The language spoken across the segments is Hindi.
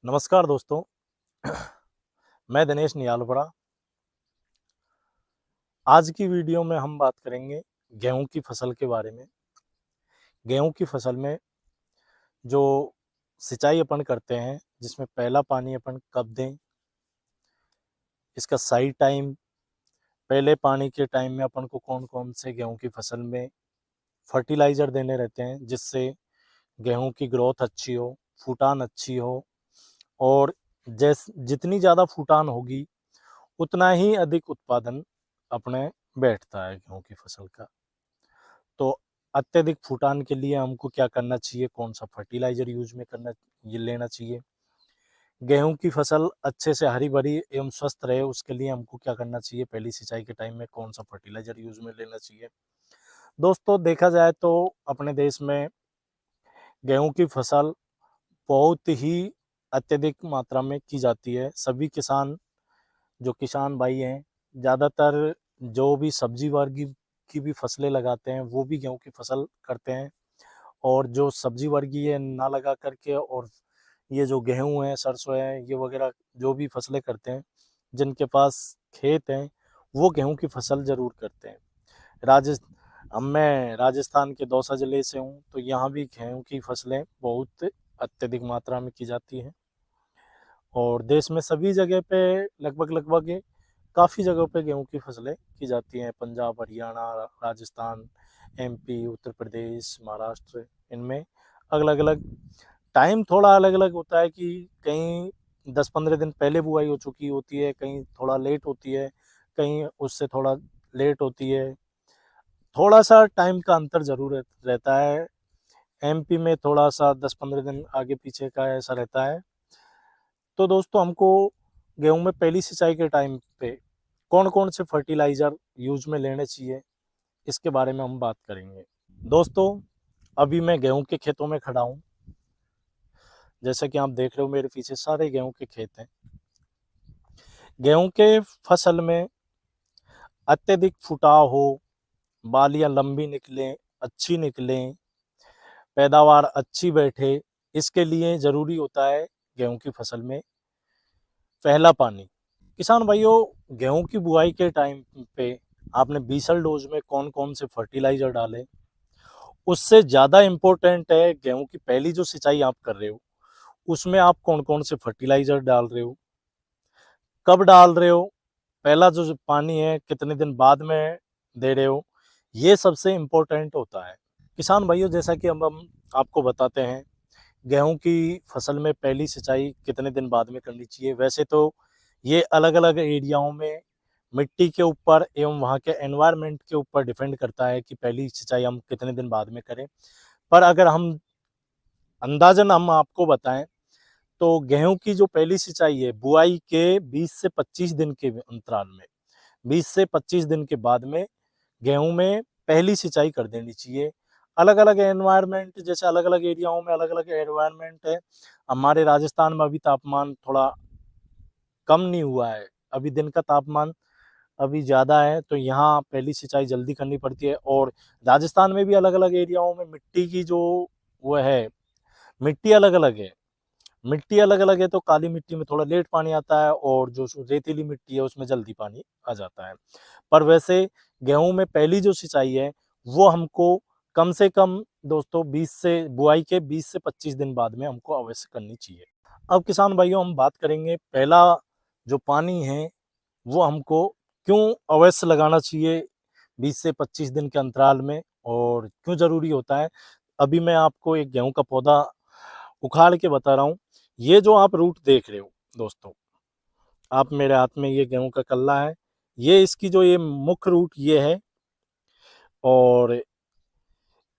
नमस्कार दोस्तों। मैं दिनेश नियालपड़ा। आज की वीडियो में हम बात करेंगे गेहूं की फसल के बारे में। गेहूं की फसल में जो सिंचाई अपन करते हैं, जिसमें पहला पानी अपन कब दें, इसका सही टाइम, पहले पानी के टाइम में अपन को कौन कौन से गेहूं की फसल में फर्टिलाइज़र देने रहते हैं जिससे गेहूं की ग्रोथ अच्छी हो, फूटान अच्छी हो। और जितनी ज़्यादा फूटान होगी उतना ही अधिक उत्पादन अपने बैठता है गेहूं की फसल का। तो अत्यधिक फूटान के लिए हमको क्या करना चाहिए, कौन सा फर्टिलाइजर यूज में करना ये लेना चाहिए। गेहूं की फसल अच्छे से हरी भरी एवं स्वस्थ रहे उसके लिए हमको क्या करना चाहिए, पहली सिंचाई के टाइम में कौन सा फर्टिलाइजर यूज में लेना चाहिए। दोस्तों, देखा जाए तो अपने देश में गेहूं की फसल बहुत ही अत्यधिक मात्रा में की जाती है। सभी किसान, जो किसान भाई हैं, ज़्यादातर जो भी सब्जी वर्ग की भी फसलें लगाते हैं वो भी गेहूं की फसल करते हैं। और जो सब्जी वर्गीय ना लगा करके और ये जो गेहूं है, सरसों है, ये वगैरह जो भी फसलें करते हैं, जिनके पास खेत हैं वो गेहूं की फसल ज़रूर करते हैं। मैं राजस्थान के दौसा ज़िले से हूँ, तो यहाँ भी गेहूं की फसलें बहुत अत्यधिक मात्रा में की जाती हैं। और देश में सभी जगह पे लगभग लगभग काफ़ी जगहों पे गेहूं की फसलें की जाती हैं। पंजाब, हरियाणा, राजस्थान, एमपी, उत्तर प्रदेश, महाराष्ट्र, इनमें अलग अलग टाइम थोड़ा अलग अलग होता है कि कहीं 10-15 दिन पहले बुआई हो चुकी होती है, कहीं थोड़ा लेट होती है, कहीं उससे थोड़ा लेट होती है। थोड़ा सा टाइम का अंतर ज़रूर रहता है। एमपी में थोड़ा सा 10-15 दिन आगे पीछे का ऐसा रहता है। तो दोस्तों, हमको गेहूं में पहली सिंचाई के टाइम पे कौन कौन से फर्टिलाइज़र यूज में लेने चाहिए, इसके बारे में हम बात करेंगे। दोस्तों, अभी मैं गेहूं के खेतों में खड़ा हूं। जैसा कि आप देख रहे हो, मेरे पीछे सारे गेहूं के खेत हैं। गेहूं के फसल में अत्यधिक फुटाव हो, बालियां लंबी निकलें, अच्छी निकलें, पैदावार अच्छी बैठे, इसके लिए ज़रूरी होता है गेहूं की फसल में पहला पानी। किसान भाइयों, गेहूं की बुआई के टाइम पे आपने बीसल डोज में कौन कौन से फर्टिलाइज़र डाले, उससे ज़्यादा इम्पोर्टेंट है गेहूं की पहली जो सिंचाई आप कर रहे हो उसमें आप कौन कौन से फर्टिलाइज़र डाल रहे हो, कब डाल रहे हो, पहला जो पानी है कितने दिन बाद में दे रहे हो, ये सबसे इम्पोर्टेंट होता है। किसान भाइयों, जैसा कि अब हम आपको बताते हैं गेहूं की फसल में पहली सिंचाई कितने दिन बाद में करनी चाहिए। वैसे तो ये अलग अलग एरियाओं में मिट्टी के ऊपर एवं वहाँ के एनवायरनमेंट के ऊपर डिपेंड करता है कि पहली सिंचाई हम कितने दिन बाद में करें। पर अगर हम अंदाजन हम आपको बताएं तो गेहूं की जो पहली सिंचाई है बुआई के 20 से 25 दिन के अंतराल में, 20 से 25 दिन के बाद में गेहूं में पहली सिंचाई कर देनी चाहिए। अलग अलग एनवायरनमेंट, जैसे अलग अलग एरियाओं में अलग अलग एनवायरनमेंट है। हमारे राजस्थान में अभी तापमान थोड़ा कम नहीं हुआ है, अभी दिन का तापमान अभी ज़्यादा है, तो यहाँ पहली सिंचाई जल्दी करनी पड़ती है। और राजस्थान में भी अलग अलग एरियाओं में मिट्टी की जो वो है, मिट्टी अलग अलग है। मिट्टी अलग अलग है तो काली मिट्टी में थोड़ा लेट पानी आता है और जो रेतीली मिट्टी है उसमें जल्दी पानी आ जाता है। पर वैसे गेहूं में पहली जो सिंचाई है वो हमको कम से कम दोस्तों 20 से बुआई के 20 से 25 दिन बाद में हमको अवश्य करनी चाहिए। अब किसान भाइयों, हम बात करेंगे पहला जो पानी है वो हमको क्यों अवश्य लगाना चाहिए 20 से 25 दिन के अंतराल में, और क्यों ज़रूरी होता है। अभी मैं आपको एक गेहूं का पौधा उखाड़ के बता रहा हूँ। ये जो आप रूट देख रहे हो दोस्तों, आप मेरे हाथ में ये गेहूं का कल्ला है, ये इसकी जो ये मुख्य रूट ये है। और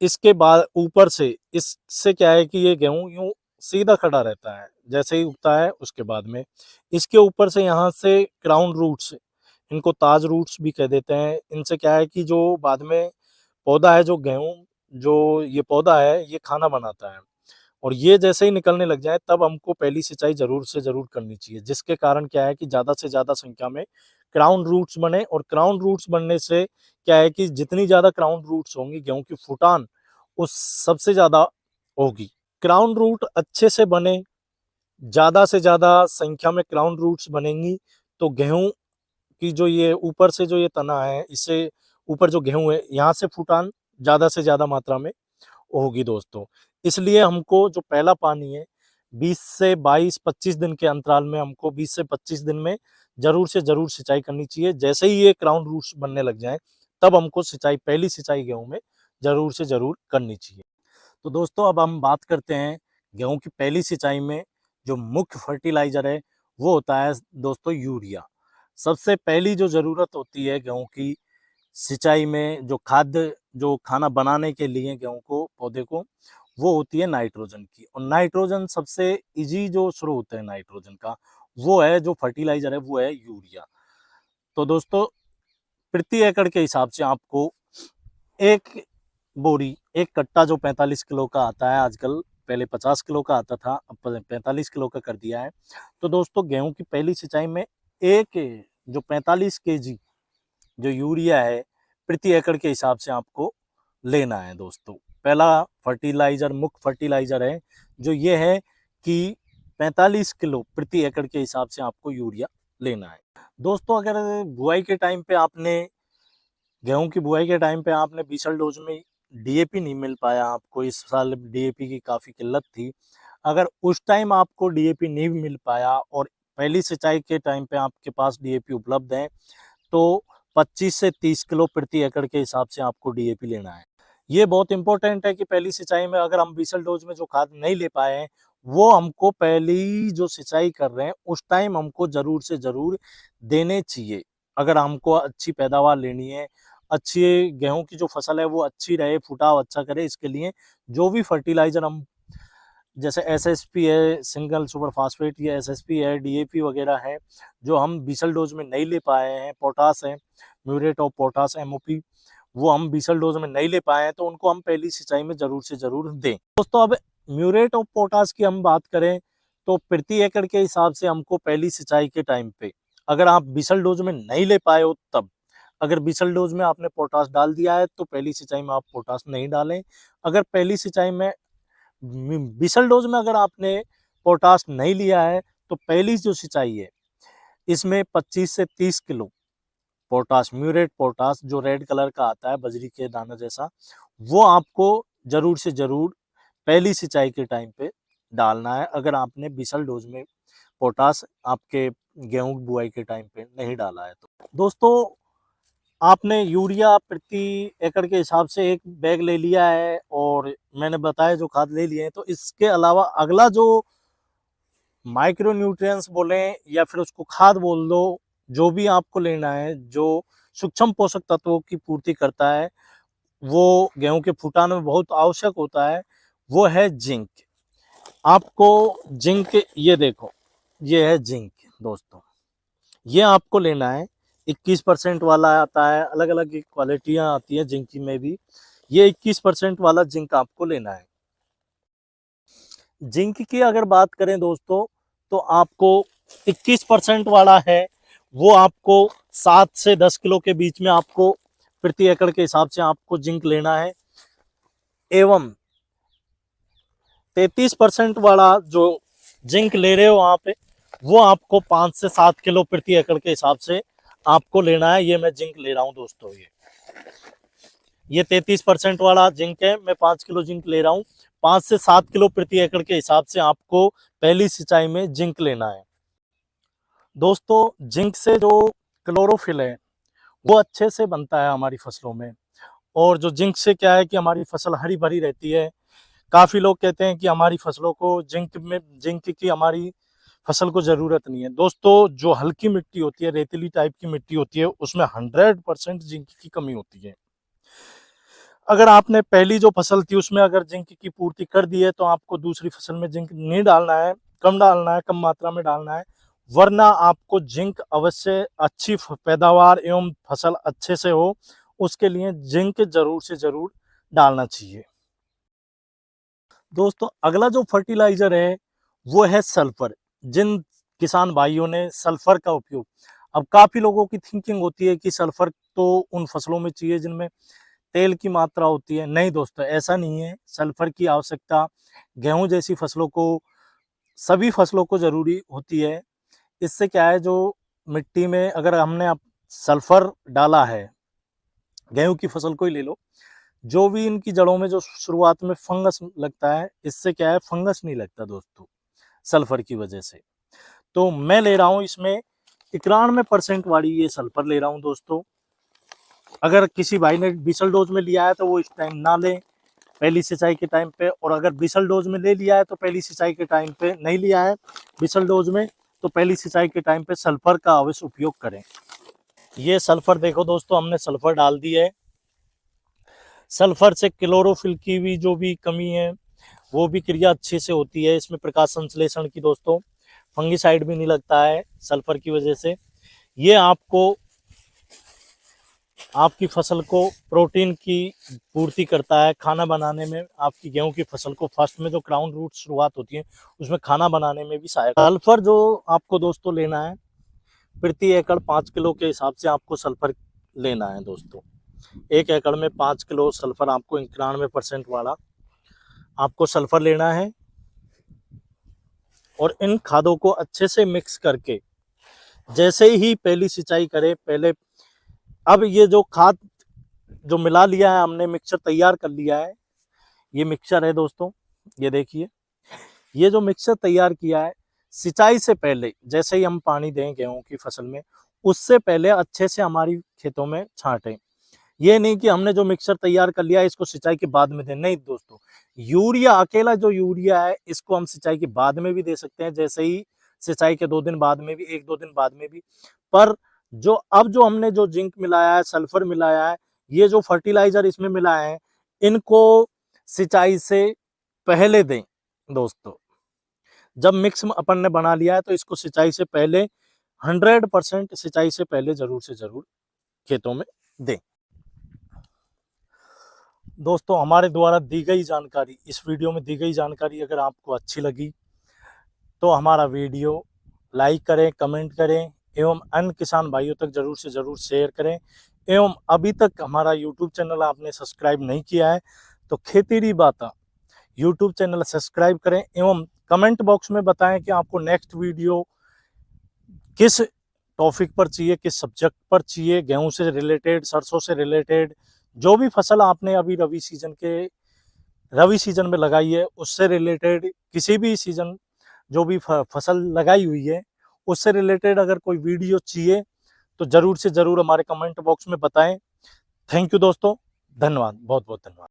इसके बाद ऊपर से इससे क्या है कि ये गेहूं यूं सीधा खड़ा रहता है, जैसे ही उगता है उसके बाद में इसके ऊपर से यहाँ से क्राउन रूट्स, इनको ताज रूट्स भी कह देते हैं, इनसे क्या है कि जो बाद में पौधा है, जो गेहूं जो ये पौधा है ये खाना बनाता है। और ये जैसे ही निकलने लग जाए तब हमको पहली सिंचाई ज़रूर से ज़रूर करनी चाहिए, जिसके कारण क्या है कि ज़्यादा से ज़्यादा संख्या में क्राउन रूट्स बने। और क्राउन रूट्स बनने से क्या है कि जितनी ज़्यादा क्राउन रूट्स होंगी गेहूं की फुटान उस सबसे ज़्यादा होगी। क्राउन रूट अच्छे से बने ज़्यादा से ज़्यादा संख्या में क्राउन रूट्स बनेंगी तो गेहूँ की जो ये ऊपर से जो ये तना है, इससे ऊपर जो गेहूँ है, यहाँ से फूटान ज़्यादा से ज़्यादा मात्रा में होगी दोस्तों। इसलिए हमको जो पहला पानी है 20 से 22-25 दिन के अंतराल में हमको 20 से 25 दिन में ज़रूर से ज़रूर सिंचाई करनी चाहिए। जैसे ही ये क्राउन रूट्स बनने लग जाएँ, तब हमको सिंचाई पहली सिंचाई गेहूँ में ज़रूर से ज़रूर करनी चाहिए। तो दोस्तों अब हम बात करते हैं गेहूँ की पहली सिंचाई में जो मुख्य फर्टिलाइज़र है, वो होता है दोस्तों यूरिया। सबसे पहली जो ज़रूरत होती है गेहूँ की सिंचाई में जो खाद्य जो खाना बनाने के लिए गेहूँ को पौधे को वो होती है नाइट्रोजन की। और नाइट्रोजन सबसे इजी जो स्रोत है नाइट्रोजन का वो है जो फर्टिलाइजर है वो है यूरिया। तो दोस्तों प्रति एकड़ के हिसाब से आपको एक बोरी एक कट्टा जो 45 किलो का आता है आजकल, पहले 50 किलो का आता था, अब 45 किलो का कर दिया है। तो दोस्तों गेहूं की पहली सिंचाई में एक जो 45 केजी जो यूरिया है प्रति एकड़ के हिसाब से आपको लेना है दोस्तों। पहला फर्टिलाइजर मुख्य फर्टिलाइजर है जो ये है कि 45 किलो प्रति एकड़ के हिसाब से आपको यूरिया लेना है दोस्तों। अगर बुआई के टाइम पे आपने गेहूं की बुआई के टाइम पे आपने बीसल डोज में डीएपी नहीं मिल पाया, आपको इस साल डीएपी की काफ़ी किल्लत थी, अगर उस टाइम आपको डीएपी नहीं मिल पाया और पहली सिंचाई के टाइम पे आपके पास डीएपी उपलब्ध है तो 25 से 30 किलो प्रति एकड़ के हिसाब से आपको डीएपी लेना है। ये बहुत इंपॉर्टेंट है कि पहली सिंचाई में अगर हम बीसल डोज में जो खाद नहीं ले पाए हैं वो हमको पहली जो सिंचाई कर रहे हैं उस टाइम हमको जरूर से जरूर देने चाहिए। अगर हमको अच्छी पैदावार लेनी है, अच्छी गेहूं की जो फसल है वो अच्छी रहे, फुटाव अच्छा करे, इसके लिए जो भी फर्टिलाइजर हम जैसे एसएसपी है, सिंगल सुपर फास्फेट या एसएसपी है, डीएपी वगैरह है जो हम बीसल डोज में नहीं ले पाए हैं, पोटास है, म्यूरेट ऑफ पोटास एमओपी, वो हम बीसल डोज में नहीं ले पाए हैं तो उनको हम पहली सिंचाई में जरूर से जरूर दें दोस्तों। अब म्यूरेट ऑफ पोटास की हम बात करें तो प्रति एकड़ के हिसाब से हमको पहली सिंचाई के टाइम पे अगर आप बीसल डोज में नहीं ले पाए हो तब, अगर बीसल डोज में आपने पोटास डाल दिया है तो पहली सिंचाई में आप पोटास नहीं डालें। अगर पहली सिंचाई में बीसल डोज में अगर आपने पोटास नहीं लिया है तो पहली जो सिंचाई है इसमें 25 से 30 किलो पोटास, म्यूरेट पोटास जो रेड कलर का आता है बजरी के दाना जैसा, वो आपको जरूर से जरूर पहली सिंचाई के टाइम पे डालना है अगर आपने बीसल डोज में पोटास आपके गेहूं बुआई के टाइम पे नहीं डाला है। तो दोस्तों आपने यूरिया प्रति एकड़ के हिसाब से एक बैग ले लिया है और मैंने बताया जो खाद ले लिए हैं, तो इसके अलावा अगला जो माइक्रो न्यूट्रिएंट्स बोले या फिर उसको खाद बोल दो, जो भी आपको लेना है जो सूक्ष्म पोषक तत्वों की पूर्ति करता है वो गेहूं के फुटान में बहुत आवश्यक होता है, वो है जिंक। आपको जिंक, ये देखो ये है जिंक दोस्तों, ये आपको लेना है। 21% वाला आता है, अलग अलग क्वालिटियां आती है जिंक में भी, ये 21% वाला जिंक आपको लेना है। जिंक की अगर बात करें दोस्तों तो आपको 21% वाला है वो आपको 7 से 10 किलो के बीच में आपको प्रति एकड़ के हिसाब से आपको जिंक लेना है। एवं 33% वाला जो जिंक ले रहे हो आप वो आपको 5 से 7 किलो प्रति एकड़ के हिसाब से आपको लेना है। ये मैं जिंक ले रहा हूं दोस्तों, ये 33% वाला जिंक है, मैं 5 किलो जिंक ले रहा हूँ। 5 से 7 किलो प्रति एकड़ के हिसाब से आपको पहली सिंचाई में जिंक लेना है दोस्तों। जिंक से जो क्लोरोफिल है वो अच्छे से बनता है हमारी फसलों में, और जो जिंक से क्या है कि हमारी फसल हरी भरी रहती है। काफी लोग कहते हैं कि हमारी फसलों को जिंक की हमारी फसल को जरूरत नहीं है दोस्तों। जो हल्की मिट्टी होती है, रेतीली टाइप की मिट्टी होती है, उसमें 100% जिंक की कमी होती है। अगर आपने पहली जो फसल थी उसमें अगर जिंक की पूर्ति कर दी है तो आपको दूसरी फसल में जिंक नहीं डालना है, कम डालना है, कम मात्रा में डालना है, वरना आपको जिंक अवश्य अच्छी पैदावार एवं फसल अच्छे से हो उसके लिए जिंक जरूर से जरूर डालना चाहिए दोस्तों। अगला जो फर्टिलाइजर है वो है सल्फर। जिन किसान भाइयों ने सल्फर का उपयोग, अब काफी लोगों की थिंकिंग होती है कि सल्फर तो उन फसलों में चाहिए जिनमें तेल की मात्रा होती है। नहीं दोस्तों, ऐसा नहीं है। सल्फर की आवश्यकता गेहूं जैसी फसलों को सभी फसलों को ज़रूरी होती है। इससे क्या है, जो मिट्टी में अगर हमने अब सल्फर डाला है, गेहूं की फसल को ही ले लो, जो भी इनकी जड़ों में जो शुरुआत में फंगस लगता है, इससे क्या है, फंगस नहीं लगता दोस्तों सल्फर की वजह से। तो मैं ले रहा हूँ इसमें 91% वाली ये सल्फर ले रहा हूँ दोस्तों। अगर किसी भाई ने बीसल डोज में लिया है तो वो इस टाइम ना लें, पहली सिंचाई के टाइम पे, और अगर बीसल डोज में ले लिया है तो पहली सिंचाई के टाइम पे, नहीं लिया है बीसल डोज में तो पहली सिंचाई के टाइम पे सल्फर का अवश्य उपयोग करें। ये सल्फर देखो दोस्तों, हमने सल्फर डाल दी है। सल्फर से क्लोरोफिल की भी जो भी कमी है वो भी क्रिया अच्छे से होती है। इसमें प्रकाश संश्लेषण की दोस्तों, फंगीसाइड भी नहीं लगता है सल्फर की वजह से। ये आपको आपकी फसल को प्रोटीन की पूर्ति करता है। खाना बनाने में आपकी गेहूं की फसल को फर्स्ट में जो क्राउन रूट शुरुआत होती है उसमें खाना बनाने में भी सहायक। सल्फर जो आपको दोस्तों लेना है, प्रति एकड़ 5 किलो के हिसाब से आपको सल्फर लेना है दोस्तों। 1 एकड़ में 5 किलो सल्फर आपको 91% वाला आपको सल्फर लेना है। और इन खादों को अच्छे से मिक्स करके जैसे ही पहली सिंचाई करें, पहले अब ये जो खाद जो मिला लिया है हमने, मिक्सचर तैयार कर लिया है, ये मिक्सचर है दोस्तों, ये देखिए, ये जो मिक्सचर तैयार किया है, सिंचाई से पहले जैसे ही हम पानी दें गेहूं की फसल में, उससे पहले अच्छे से हमारी खेतों में छांटें। ये नहीं कि हमने जो मिक्सचर तैयार कर लिया है इसको सिंचाई के बाद में दें, नहीं दोस्तों। यूरिया, अकेला जो यूरिया है इसको हम सिंचाई के बाद में भी दे सकते हैं, जैसे ही सिंचाई के 2 दिन बाद में भी, 1-2 दिन बाद में भी। पर जो अब जो हमने जो जिंक मिलाया है, सल्फर मिलाया है, ये जो फर्टिलाइजर इसमें मिला है, इनको सिंचाई से पहले दें दोस्तों। जब मिक्स अपन ने बना लिया है तो इसको सिंचाई से पहले 100% सिंचाई से पहले जरूर से जरूर खेतों में दें। दोस्तों, हमारे द्वारा दी गई जानकारी, इस वीडियो में दी गई जानकारी अगर आपको अच्छी लगी तो हमारा वीडियो लाइक करें, कमेंट करें एवं अन्य किसान भाइयों तक जरूर से जरूर शेयर करें। एवं अभी तक हमारा यूट्यूब चैनल आपने सब्सक्राइब नहीं किया है तो खेतीरी बाता यूट्यूब चैनल सब्सक्राइब करें एवं कमेंट बॉक्स में बताएं कि आपको नेक्स्ट वीडियो किस टॉपिक पर चाहिए, किस सब्जेक्ट पर चाहिए, गेहूं से रिलेटेड, सरसों से रिलेटेड, जो भी फसल आपने अभी रवि सीजन में लगाई है उससे रिलेटेड, किसी भी सीजन जो भी फसल लगाई हुई है उससे रिलेटेड अगर कोई वीडियो चाहिए तो जरूर से जरूर हमारे कमेंट बॉक्स में बताएं। थैंक यू दोस्तों, धन्यवाद, बहुत बहुत धन्यवाद।